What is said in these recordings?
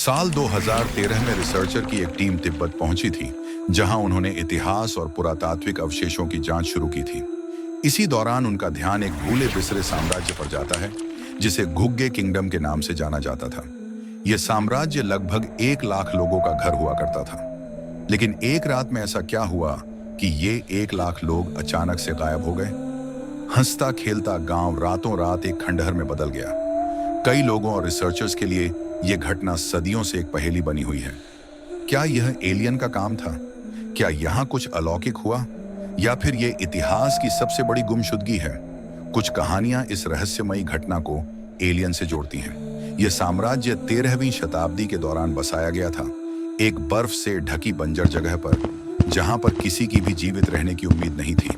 साल 2013 में रिसर्चर की एक टीम तिब्बत पहुंची थी, जहां उन्होंने इतिहास और पुरातात्विक अवशेषों की जांच शुरू की थी। इसी दौरान उनका ध्यान एक भूले बिसरे साम्राज्य पर जाता है, जिसे घुग्गे किंगडम के नाम से जाना जाता था। यह साम्राज्य लगभग 1 लाख लोगों का घर हुआ करता था। लेकिन एक रात में ऐसा क्या हुआ कि ये 1 लाख लोग अचानक से गायब हो गए। हंसता खेलता गांव रातों रात एक खंडहर में बदल गया। कई लोगों और रिसर्चर्स के लिए यह घटना सदियों से एक पहेली बनी हुई है। क्या यह एलियन का काम था? क्या यहां कुछ अलौकिक हुआ, या फिर यह इतिहास की सबसे बड़ी गुमशुदगी है? कुछ कहानियां इस रहस्यमयी घटना को एलियन से जोड़ती हैं। यह साम्राज्य 13वीं शताब्दी के दौरान बसाया गया था, एक बर्फ से ढकी बंजर जगह पर, जहां पर किसी की भी जीवित रहने की उम्मीद नहीं थी।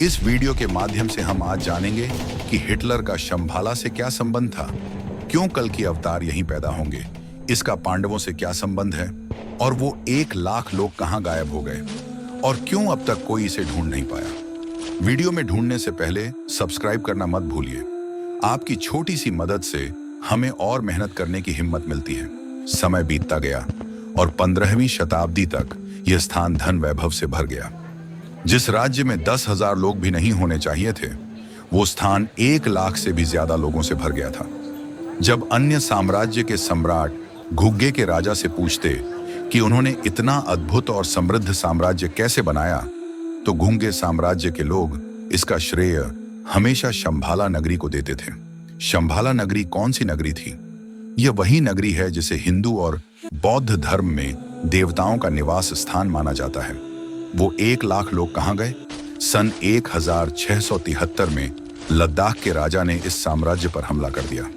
इस वीडियो के माध्यम से हम आज जानेंगे कि हिटलर का शंभाला से क्या संबंध था, क्यों कल की अवतार यहीं पैदा होंगे, इसका पांडवों से क्या संबंध है, और वो 1 लाख लोग कहां गायब हो गए, और क्यों अब तक कोई इसे ढूंढ नहीं पाया। वीडियो में ढूंढने से पहले सब्सक्राइब करना मत भूलिए। आपकी छोटी सी मदद से हमें और मेहनत करने की हिम्मत मिलती है। समय बीतता गया और 15वीं शताब्दी तक यह स्थान धन वैभव से भर गया। जिस राज्य में 10,000 लोग भी नहीं होने चाहिए थे, वो स्थान 1 लाख से भी ज्यादा लोगों से भर गया था। जब अन्य साम्राज्य के सम्राट घुग्गे के राजा से पूछते कि उन्होंने इतना अद्भुत और समृद्ध साम्राज्य कैसे बनाया, तो घुग्गे साम्राज्य के लोग इसका श्रेय हमेशा शंभाला नगरी को देते थे। शंभाला नगरी कौन सी नगरी थी? यह वही नगरी है जिसे हिंदू और बौद्ध धर्म में देवताओं का निवास स्थान माना जाता है। वो 1 लाख लोग कहां गए? सन 1673 में लद्दाख के राजा ने इस साम्राज्य पर हमला कर दिया।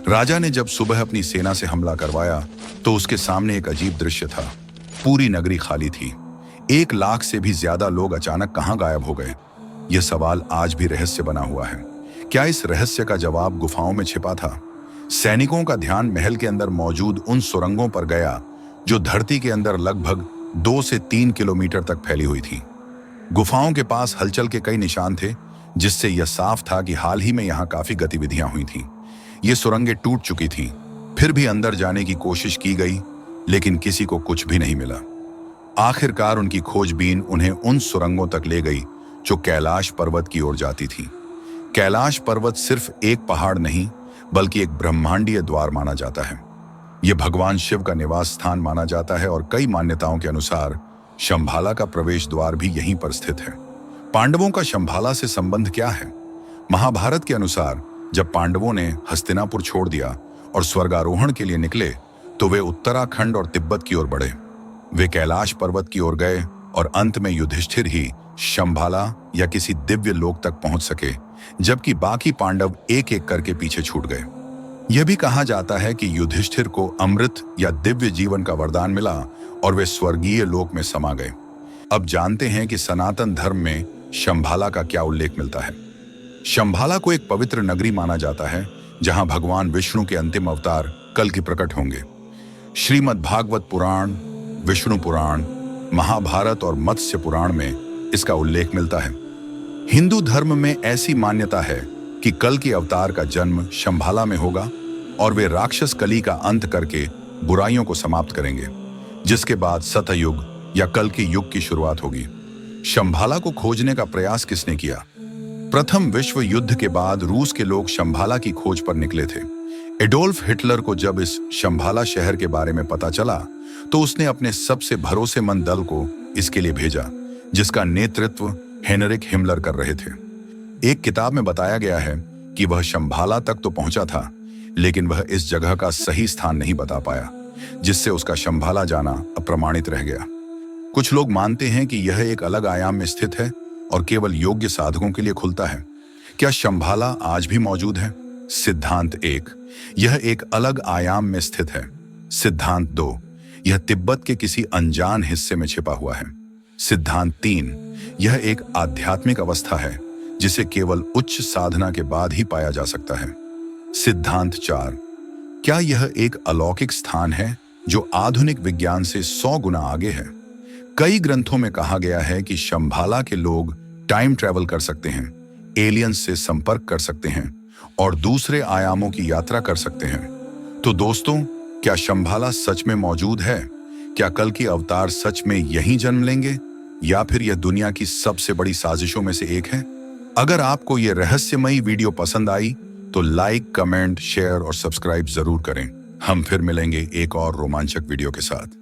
राजा ने जब सुबह अपनी सेना से हमला करवाया, तो उसके सामने एक अजीब दृश्य था। पूरी नगरी खाली थी। 1 लाख से भी ज्यादा लोग अचानक कहां गायब हो गए? यह सवाल आज भी रहस्य बना हुआ है। क्या इस रहस्य का जवाब गुफाओं में छिपा था? सैनिकों का ध्यान महल के अंदर मौजूद उन सुरंगों पर गया, जो धरती के अंदर लगभग 2 से 3 किलोमीटर तक फैली हुई थी। गुफाओं के पास हलचल के कई निशान थे, जिससे यह साफ था कि हाल ही में यहां काफी गतिविधियां हुई थीं। ये सुरंगें टूट चुकी थीं, फिर भी अंदर जाने की कोशिश की गई, लेकिन किसी को कुछ भी नहीं मिला। आखिरकार उनकी खोजबीन उन्हें उन सुरंगों तक ले गई जो कैलाश पर्वत की ओर जाती थी। कैलाश पर्वत सिर्फ एक पहाड़ नहीं, बल्कि एक ब्रह्मांडीय द्वार माना जाता है। यह भगवान शिव का निवास स्थान माना जाता है, और कई मान्यताओं के अनुसार शंभाला का प्रवेश द्वार भी यहीं पर स्थित है। पांडवों का शंभाला से संबंध क्या है? महाभारत के अनुसार जब पांडवों ने हस्तिनापुर छोड़ दिया और स्वर्गारोहण के लिए निकले, तो वे उत्तराखंड और तिब्बत की ओर बढ़े। वे कैलाश पर्वत की ओर गए और अंत में युधिष्ठिर ही शंभाला या किसी दिव्य लोक तक पहुंच सके, जबकि बाकी पांडव एक एक करके पीछे छूट गए। यह भी कहा जाता है कि युधिष्ठिर को अमृत या दिव्य जीवन का वरदान मिला और वे स्वर्गीय लोक में समा गए। अब जानते हैं कि सनातन धर्म में शंभाला का क्या उल्लेख मिलता है। शंभाला को एक पवित्र नगरी माना जाता है, जहां भगवान विष्णु के अंतिम अवतार कल की प्रकट होंगे। श्रीमद् भागवत पुराण, विष्णु पुराण, महाभारत और मत्स्य पुराण में इसका उल्लेख मिलता है। हिंदू धर्म में ऐसी मान्यता है कि कल की अवतार का जन्म शंभाला में होगा और वे राक्षस कली का अंत करके बुराइयों को समाप्त करेंगे, जिसके बाद सतयुग या कल की युग की शुरुआत होगी। शंभाला को खोजने का प्रयास किसने किया? प्रथम विश्व युद्ध के बाद रूस के लोग शंभाला की खोज पर निकले थे। एडोल्फ हिटलर को जब इस शंभाला शहर के बारे में पता चला, तो उसने अपने सबसे भरोसेमंद दल को इसके लिए भेजा, जिसका नेतृत्व हेनरिक हिमलर कर रहे थे। एक किताब में बताया गया है कि वह शंभाला तक तो पहुंचा था, लेकिन वह इस जगह का सही स्थान नहीं बता पाया, जिससे उसका शंभाला जाना अप्रमाणित रह गया। कुछ लोग मानते हैं कि यह एक अलग आयाम में स्थित है और केवल योग्य साधकों के लिए खुलता है। क्या शंभाला आज भी मौजूद है? सिद्धांत 1, यह एक अलग आयाम में स्थित है। सिद्धांत 2, यह तिब्बत के किसी अनजान हिस्से में छिपा हुआ है। सिद्धांत 3, यह एक आध्यात्मिक अवस्था है जिसे केवल उच्च साधना के बाद ही पाया जा सकता है। सिद्धांत 4, क्या यह एक अलौकिक स्थान है जो आधुनिक विज्ञान से 100 गुना आगे है? कई ग्रंथों में कहा गया है कि शंभाला के लोग टाइम ट्रैवल कर सकते हैं, एलियंस से संपर्क कर सकते हैं और दूसरे आयामों की यात्रा कर सकते हैं। तो दोस्तों, क्या शंभाला सच में मौजूद है? क्या कल की अवतार सच में यहीं जन्म लेंगे, या फिर यह दुनिया की सबसे बड़ी साजिशों में से एक है? अगर आपको यह रहस्यमयी वीडियो पसंद आई तो लाइक, कमेंट, शेयर और सब्सक्राइब जरूर करें। हम फिर मिलेंगे एक और रोमांचक वीडियो के साथ।